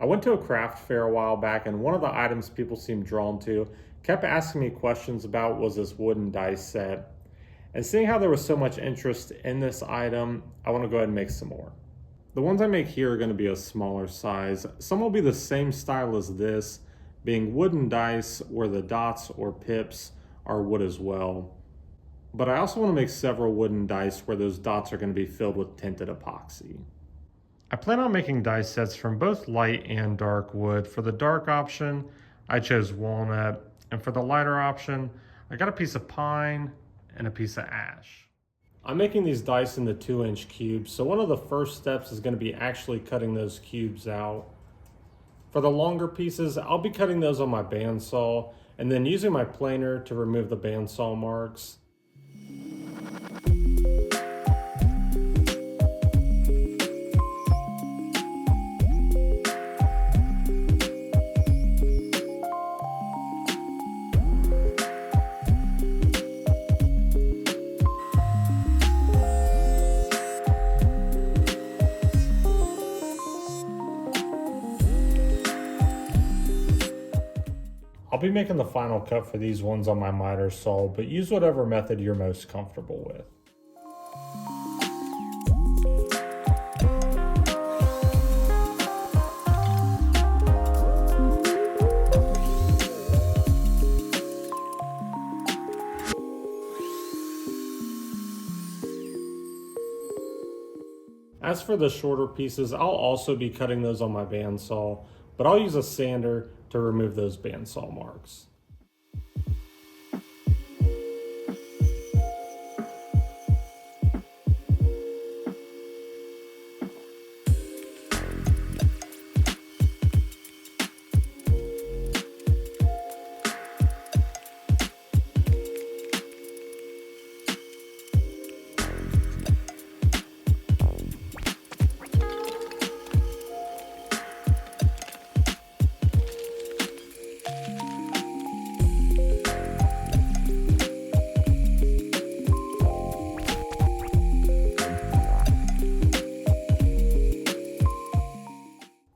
I went to a craft fair a while back, and one of the items people seemed drawn to kept asking me questions about was this wooden dice set. And seeing how there was so much interest in this item, I want to go ahead and make some more. The ones I make here are going to be a smaller size. Some will be the same style as this, being wooden dice where the dots or pips are wood as well. But I also want to make several wooden dice where those dots are going to be filled with tinted epoxy. I plan on making dice sets from both light and dark wood. For the dark option, I chose walnut, and for the lighter option, I got a piece of pine and a piece of ash. I'm making these dice into 2-inch cubes, so one of the first steps is going to be actually cutting those cubes out. For the longer pieces, I'll be cutting those on my bandsaw and then using my planer to remove the bandsaw marks. I'll be making the final cut for these ones on my miter saw, but use whatever method you're most comfortable with. As for the shorter pieces, I'll also be cutting those on my bandsaw, but I'll use a sander to remove those bandsaw marks.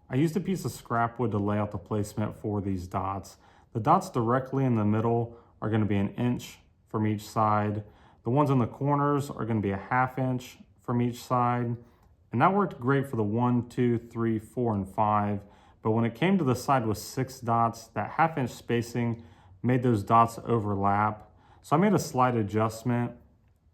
I used a piece of scrap wood to lay out the placement for these dots. The dots directly in the middle are going to be 1 inch from each side. The ones in the corners are going to be 1/2 inch from each side. And that worked great for the 1, 2, 3, 4, and 5. But when it came to the side with 6 dots, that 1/2 inch spacing made those dots overlap. So I made a slight adjustment.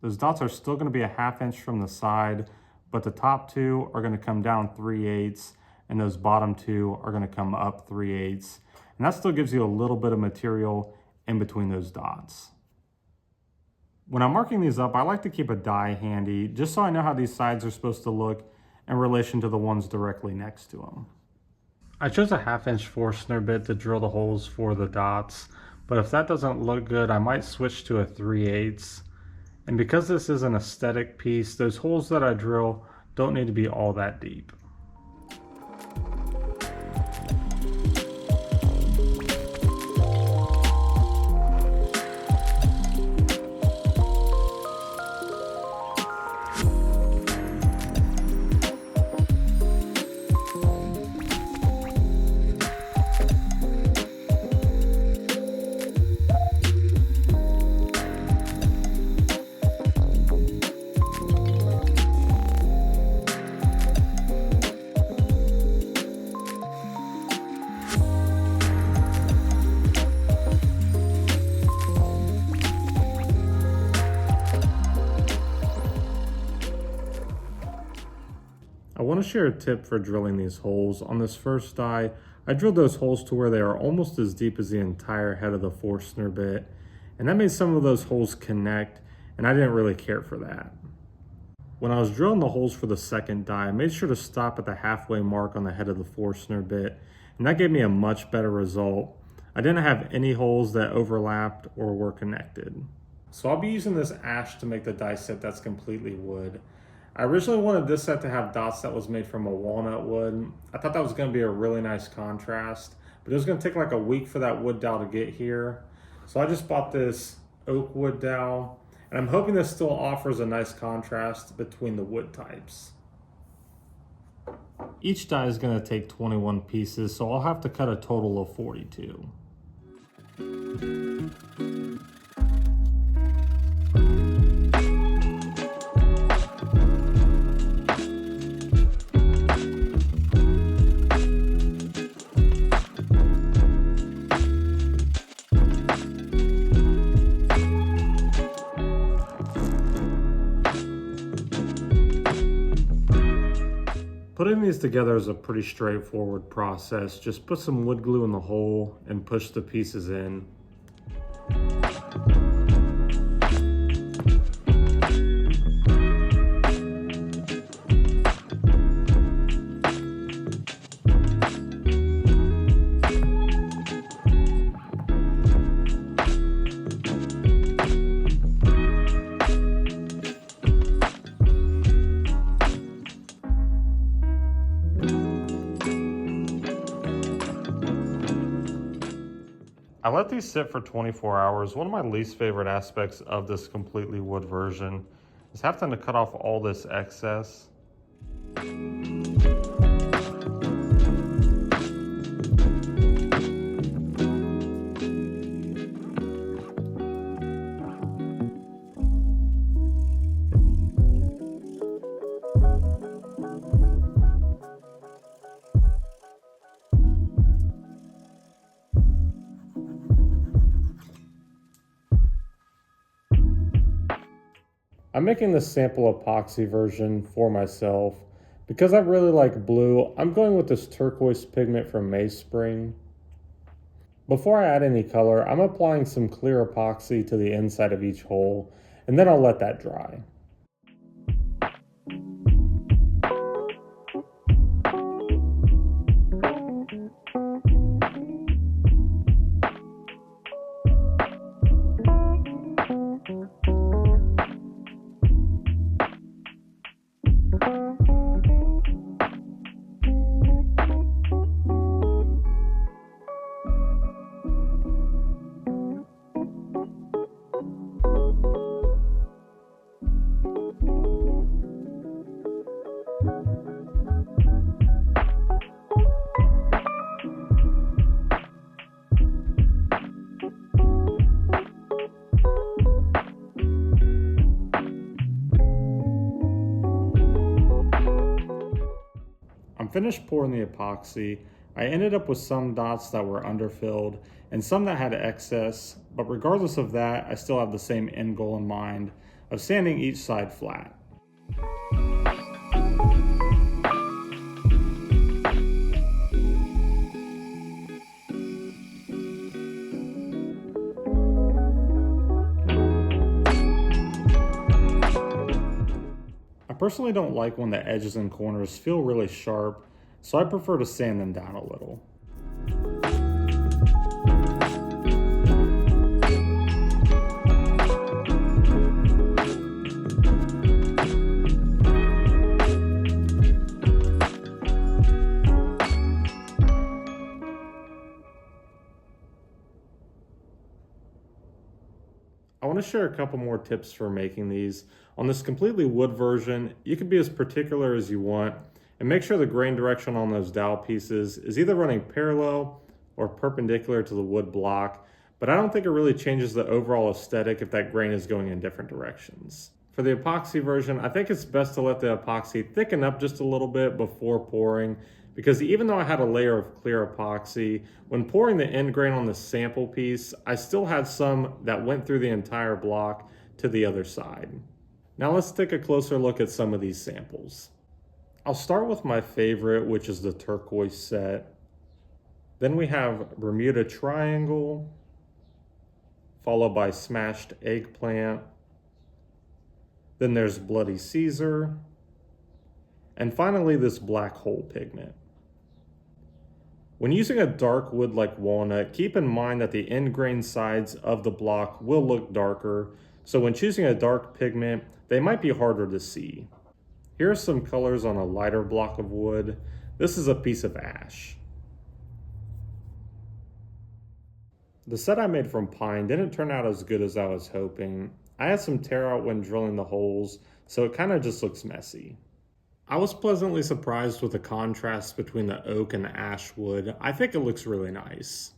Those dots are still going to be 1/2 inch from the side, but the top 2 are going to come down 3/8. And those bottom 2 are going to come up 3/8. And that still gives you a little bit of material in between those dots. When I'm marking these up, I like to keep a die handy just so I know how these sides are supposed to look in relation to the ones directly next to them. I chose a 1/2 inch Forstner bit to drill the holes for the dots, but if that doesn't look good, I might switch to a 3/8. And because this is an aesthetic piece, those holes that I drill don't need to be all that deep. I want to share a tip for drilling these holes. On this first die, I drilled those holes to where they are almost as deep as the entire head of the Forstner bit, and that made some of those holes connect, and I didn't really care for that. When I was drilling the holes for the second die, I made sure to stop at the halfway mark on the head of the Forstner bit, and that gave me a much better result. I didn't have any holes that overlapped or were connected. So I'll be using this ash to make the die set that's completely wood. I originally wanted this set to have dots that was made from a walnut wood. I thought that was going to be a really nice contrast, but it was going to take like a week for that wood dowel to get here. So I just bought this oak wood dowel, and I'm hoping this still offers a nice contrast between the wood types. Each die is going to take 21 pieces, so I'll have to cut a total of 42. Putting these together is a pretty straightforward process. Just put some wood glue in the hole and push the pieces in. I let these sit for 24 hours. One of my least favorite aspects of this completely wood version is having to cut off all this excess. I'm making the sample epoxy version for myself. Because I really like blue, I'm going with this turquoise pigment from Mayspring. Before I add any color, I'm applying some clear epoxy to the inside of each hole, and then I'll let that dry. I'm finished pouring the epoxy. I ended up with some dots that were underfilled and some that had excess, but regardless of that, I still have the same end goal in mind of sanding each side flat. I personally don't like when the edges and corners feel really sharp, so I prefer to sand them down a little. I want to share a couple more tips for making these. On this completely wood version, you can be as particular as you want and make sure the grain direction on those dowel pieces is either running parallel or perpendicular to the wood block, but I don't think it really changes the overall aesthetic if that grain is going in different directions. For the epoxy version, I think it's best to let the epoxy thicken up just a little bit before pouring, because even though I had a layer of clear epoxy, when pouring the end grain on the sample piece, I still had some that went through the entire block to the other side. Now let's take a closer look at some of these samples. I'll start with my favorite, which is the turquoise set. Then we have Bermuda Triangle, followed by Smashed Eggplant. Then there's Bloody Caesar, and finally this Black Hole pigment. When using a dark wood like walnut, keep in mind that the end grain sides of the block will look darker, so when choosing a dark pigment, they might be harder to see. Here are some colors on a lighter block of wood. This is a piece of ash. The set I made from pine didn't turn out as good as I was hoping. I had some tear out when drilling the holes, so it kind of just looks messy. I was pleasantly surprised with the contrast between the oak and the ash wood. I think it looks really nice.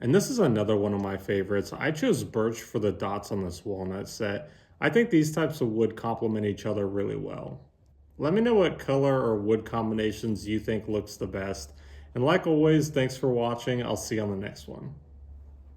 And this is another one of my favorites. I chose birch for the dots on this walnut set. I think these types of wood complement each other really well. Let me know what color or wood combinations you think looks the best. And like always, thanks for watching. I'll see you on the next one.